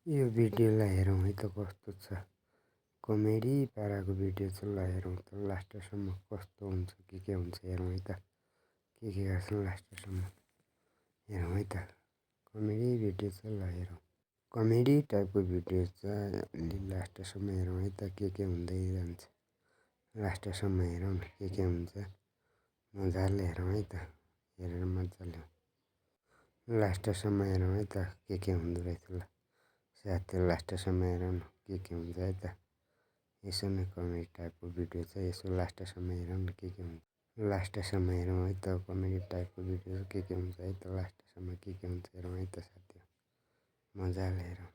यो भिडियोलाई हेरौँ है त कस्तो छ। कमेडी पाराको भिडियो छ। ल हेरौँ त लास्टसम्म कस्तो हुन्छ के हुन्छ हेरौँ है त। के गर्छन् लास्टसम्म हेरौँ है त। कमेडी भिडियो छ, ल हेरौँ। कमेडी टाइपको भिडियो छ। अलि लास्टसम्म हेरौँ है त के हुँदै जान्छ। लास्टसम्म हेरौँ न के हुन्छ। मजाले हेरौँ है त। हेरेर मजा ल्याउँ। लास्टसम्म हेरौँ है त के हुँदो रहेछ। ल साथीहरू लास्टसम्म हेरौँ न के हुन्छ है त। यसो नै कमेडी टाइपको भिडियो छ। यसो लास्टसम्म हेरौँ न के हुन्छ। लास्टसम्म हेरौँ है त कमेडी टाइपको भिडियो के हुन्छ है त। लास्टसम्म के हुन्छ हेरौँ है त साथीहरू। मजाले हेरौँ।